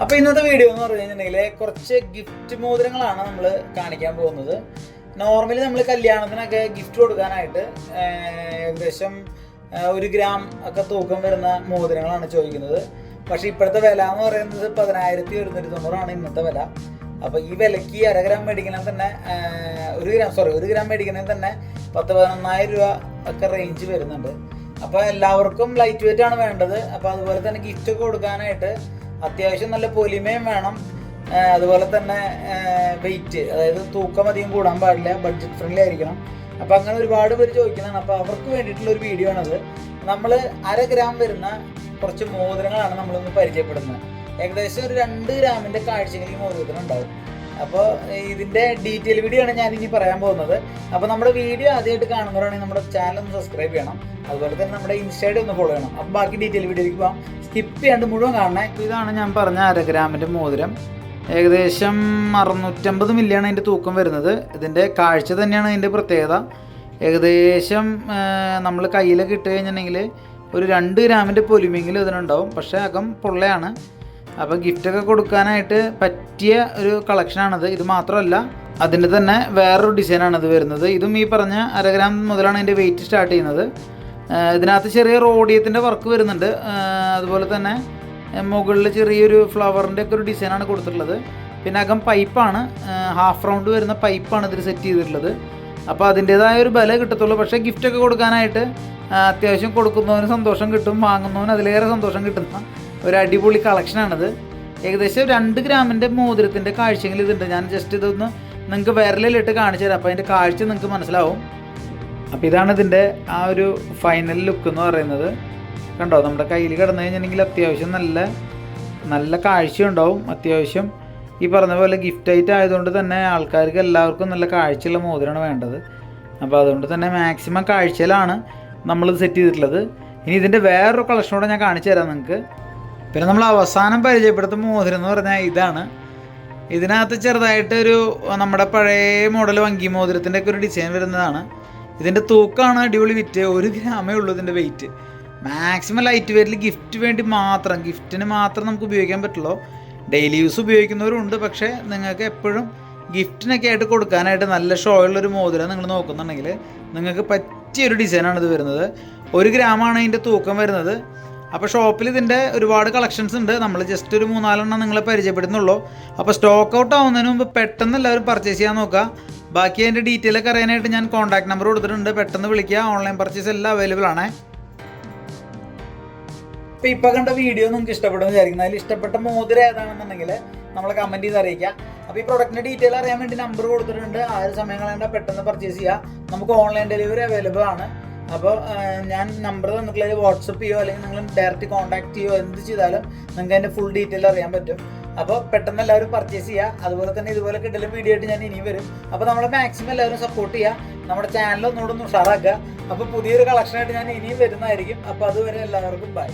അപ്പോൾ ഇന്നത്തെ വീഡിയോ എന്ന് പറഞ്ഞു കഴിഞ്ഞിട്ടുണ്ടെങ്കിൽ കുറച്ച് ഗിഫ്റ്റ് മോതിരങ്ങളാണ് നമ്മൾ കാണിക്കാൻ പോകുന്നത്. നോർമലി നമ്മൾ കല്യാണത്തിനൊക്കെ ഗിഫ്റ്റ് കൊടുക്കാനായിട്ട് ഏകദേശം 1 ഗ്രാം ഒക്കെ തൂക്കം വരുന്ന മോതിരങ്ങളാണ് ചോദിക്കുന്നത്. പക്ഷേ ഇപ്പോഴത്തെ വില എന്ന് പറയുന്നത് 10,190 ഇന്നത്തെ വില. അപ്പോൾ ഈ വിലയ്ക്ക് 1/2 ഗ്രാം മേടിക്കണമെങ്കിൽ തന്നെ 1 ഗ്രാം മേടിക്കണമെങ്കിൽ തന്നെ 10,000-11,000 രൂപ ഒക്കെ റേഞ്ച് വരുന്നുണ്ട്. അപ്പോൾ എല്ലാവർക്കും ലൈറ്റ് വെയിറ്റ് ആണ് വേണ്ടത്. അപ്പോൾ അതുപോലെ തന്നെ ഗിഫ്റ്റ് ഒക്കെ കൊടുക്കാനായിട്ട് അത്യാവശ്യം നല്ല പൊലിമയും വേണം. അതുപോലെ തന്നെ വെയിറ്റ്, അതായത് തൂക്കം അധികം കൂടാൻ പാടില്ല, ബഡ്ജറ്റ് ഫ്രണ്ട്ലി ആയിരിക്കണം. അപ്പോൾ അങ്ങനെ ഒരുപാട് പേര് ചോദിക്കുന്നതാണ്. അപ്പോൾ അവർക്ക് വേണ്ടിയിട്ടുള്ളൊരു വീഡിയോ ആണത്. നമ്മൾ 1/2 ഗ്രാം വരുന്ന കുറച്ച് മോതിരങ്ങളാണ് നമ്മളിന്ന് പരിചയപ്പെടുന്നത്. ഏകദേശം ഒരു 2 ഗ്രാമിൻ്റെ കാഴ്ചകൾ ഈ മോതിരത്തിനുണ്ടാവും. അപ്പോൾ ഇതിൻ്റെ ഡീറ്റെയിൽ വീഡിയോ ആണ് ഞാൻ ഇനി പറയാൻ പോകുന്നത്. അപ്പോൾ നമ്മുടെ വീഡിയോ ആദ്യമായിട്ട് കാണുന്നവരാണെങ്കിൽ നമ്മുടെ ചാനൽ ഒന്ന് സബ്സ്ക്രൈബ് ചെയ്യണം. അതുപോലെ തന്നെ നമ്മുടെ ഇൻസ്റ്റയിൽ ഒന്ന് ഫോളോ ചെയ്യണം. അപ്പോൾ ബാക്കി ഡീറ്റെയിൽ വീഡിയോയിലേക്ക് പോകാം. സ്കിപ്പ് ചെയ്യാണ്ട് മുഴുവൻ കാണണേ. ഇതാണ് ഞാൻ പറഞ്ഞ 1/2 ഗ്രാമിൻ്റെ മോതിരം. ഏകദേശം 650 മില്ലിയാണ് അതിൻ്റെ തൂക്കം വരുന്നത്. ഇതിൻ്റെ കാഴ്ച തന്നെയാണ് അതിൻ്റെ പ്രത്യേകത. ഏകദേശം നമ്മൾ കയ്യിലൊക്കെ ഇട്ട് കഴിഞ്ഞിട്ടുണ്ടെങ്കിൽ ഒരു 2 ഗ്രാമിൻ്റെ പൊലിമെങ്കിലും ഇതിനുണ്ടാവും. പക്ഷേ അകം പൊള്ളയാണ്. അപ്പോൾ ഗിഫ്റ്റൊക്കെ കൊടുക്കാനായിട്ട് പറ്റിയ ഒരു കളക്ഷനാണത്. ഇത് മാത്രമല്ല, അതിൻ്റെ തന്നെ വേറൊരു ഡിസൈനാണ് ഇത് വരുന്നത്. ഇതും ഈ പറഞ്ഞ 1/2 ഗ്രാം മുതലാണ് അതിൻ്റെ വെയിറ്റ് സ്റ്റാർട്ട് ചെയ്യുന്നത്. ഇതിനകത്ത് ചെറിയ റോഡിയത്തിൻ്റെ വർക്ക് വരുന്നുണ്ട്. അതുപോലെ തന്നെ മുകളിൽ ചെറിയൊരു ഫ്ലവറിൻ്റെ ഒക്കെ ഒരു ഡിസൈനാണ് കൊടുത്തിട്ടുള്ളത്. പിന്നെ അകം പൈപ്പാണ്, ഹാഫ് റൗണ്ട് വരുന്ന പൈപ്പാണ് ഇതിൽ സെറ്റ് ചെയ്തിട്ടുള്ളത്. അപ്പോൾ അതിൻ്റേതായ ഒരു ബലം കിട്ടത്തുള്ളൂ. പക്ഷേ ഗിഫ്റ്റൊക്കെ കൊടുക്കാനായിട്ട് അത്യാവശ്യം കൊടുക്കുന്നവന് സന്തോഷം കിട്ടും, വാങ്ങുന്നവന് അതിലേറെ സന്തോഷം കിട്ടുന്ന ഒരു അടിപൊളി കളക്ഷനാണിത്. ഏകദേശം 2 ഗ്രാമിൻ്റെ മോതിരത്തിൻ്റെ കാഴ്ചയെങ്കിലും ഇതുണ്ട്. ഞാൻ ജസ്റ്റ് ഇതൊന്ന് നിങ്ങൾക്ക് വിരലിലിട്ട് കാണിച്ചു തരാം. അപ്പോൾ അതിൻ്റെ കാഴ്ച നിങ്ങൾക്ക് മനസ്സിലാവും. അപ്പോൾ ഇതാണ് ഇതിൻ്റെ ആ ഒരു ഫൈനൽ ലുക്ക് എന്ന് പറയുന്നത്. കണ്ടോ, നമ്മുടെ കയ്യിൽ കിടന്നു കഴിഞ്ഞിട്ടുണ്ടെങ്കിൽ അത്യാവശ്യം നല്ല കാഴ്ചയുണ്ടാവും. അത്യാവശ്യം ഈ പറഞ്ഞ പോലെ ഗിഫ്റ്റ് ആയിട്ട് ആയതുകൊണ്ട് തന്നെ ആൾക്കാർക്ക് എല്ലാവർക്കും നല്ല കാഴ്ചയുള്ള മോതിരമാണ് വേണ്ടത്. അപ്പോൾ അതുകൊണ്ട് തന്നെ മാക്സിമം കാഴ്ചയിലാണ് നമ്മളിത് സെറ്റ് ചെയ്തിട്ടുള്ളത്. ഇനി ഇതിൻ്റെ വേറൊരു കളക്ഷനോടെ ഞാൻ കാണിച്ചു തരാം നിങ്ങൾക്ക്. പിന്നെ നമ്മൾ അവസാനം പരിചയപ്പെടുത്തുന്ന മോതിരം എന്ന് പറഞ്ഞാൽ ഇതാണ്. ഇതിനകത്ത് ചെറുതായിട്ടൊരു നമ്മുടെ പഴയ മോഡൽ വങ്കി മോതിരത്തിൻ്റെ ഒക്കെ ഒരു ഡിസൈൻ വരുന്നതാണ്. ഇതിൻ്റെ തൂക്കമാണ് അടിപൊളി വിറ്റ്. 1 ഗ്രാമേ ഉള്ളൂ ഇതിൻ്റെ വെയിറ്റ്. മാക്സിമം ലൈറ്റ് വെയിറ്റിൽ ഗിഫ്റ്റിന് മാത്രം നമുക്ക് ഉപയോഗിക്കാൻ പറ്റുള്ളൂ. ഡെയിലി യൂസ് ഉപയോഗിക്കുന്നവരുണ്ട്. പക്ഷേ നിങ്ങൾക്ക് എപ്പോഴും ഗിഫ്റ്റിനൊക്കെ ആയിട്ട് കൊടുക്കാനായിട്ട് നല്ല ഷോ ഉള്ളൊരു മോതിരം നിങ്ങൾ നോക്കുന്നുണ്ടെങ്കിൽ നിങ്ങൾക്ക് പറ്റിയൊരു ഡിസൈനാണ് ഇത് വരുന്നത്. 1 ഗ്രാമാണ് ഇതിൻ്റെ തൂക്കം വരുന്നത്. അപ്പോൾ ഷോപ്പിൽ ഇതിൻ്റെ ഒരുപാട് കളക്ഷൻസ് ഉണ്ട്. നമ്മൾ ജസ്റ്റ് ഒരു 3-4 നിങ്ങളെ പരിചയപ്പെടുന്നുള്ളൂ. അപ്പോൾ സ്റ്റോക്ക് ഔട്ട് ആവുന്നതിന് മുമ്പ് പെട്ടെന്ന് എല്ലാവരും പർച്ചേസ് ചെയ്യാൻ നോക്കുക. ബാക്കി അതിൻ്റെ ഡീറ്റെയിൽ ഒക്കെ അറിയാനായിട്ട് ഞാൻ കോൺടാക്ട് നമ്പർ കൊടുത്തിട്ടുണ്ട്. പെട്ടെന്ന് വിളിക്കുക. ഓൺലൈൻ പർച്ചേസ് എല്ലാം അവൈലബിൾ ആണ്. ഇപ്പോൾ കണ്ട വീഡിയോ നിങ്ങൾക്ക് ഇഷ്ടപ്പെടുമെന്ന് വിചാരിക്കുന്നത്. അതിൽ ഇഷ്ടപ്പെട്ട മോതിരം ഏതാണെന്നുണ്ടെങ്കിൽ നമ്മളെ കമൻറ്റ് ചെയ്ത് അറിയിക്കുക. അപ്പോൾ ഈ പ്രൊഡക്റ്റിൻ്റെ ഡീറ്റെയിൽ അറിയാൻ വേണ്ടി നമ്പർ കൊടുത്തിട്ടുണ്ട്. ആ ഒരു സമയം കളയേണ്ട, പെട്ടെന്ന് പർച്ചേസ് ചെയ്യുക. നമുക്ക് ഓൺലൈൻ ഡെലിവറി അവൈലബിൾ ആണ്. അപ്പോൾ ഞാൻ നമ്പർ തന്നിട്ടുള്ളത് വാട്സപ്പ് ചെയ്യുമോ അല്ലെങ്കിൽ നിങ്ങൾ ഡയറക്റ്റ് കോൺടാക്ട് ചെയ്യുമോ, എന്ത് ചെയ്താലും നിങ്ങൾക്ക് അതിൻ്റെ ഫുൾ ഡീറ്റെയിൽ അറിയാൻ പറ്റും. അപ്പോൾ പെട്ടെന്ന് എല്ലാവരും പർച്ചേസ് ചെയ്യുക. അതുപോലെ തന്നെ ഇതുപോലെ കിട്ടലും വീഡിയോ ആയിട്ട് ഞാൻ ഇനിയും വരും. അപ്പോൾ നമ്മളെ മാക്സിമം എല്ലാവരും സപ്പോർട്ട് ചെയ്യുക. നമ്മുടെ ചാനൽ ഒന്നുകൂടെ ഒന്ന് ഉഷാറാക്കുക. അപ്പോൾ പുതിയൊരു കളക്ഷനായിട്ട് ഞാൻ ഇനിയും വരുന്നതായിരിക്കും. അപ്പോൾ അതുവരെ എല്ലാവർക്കും ബൈ.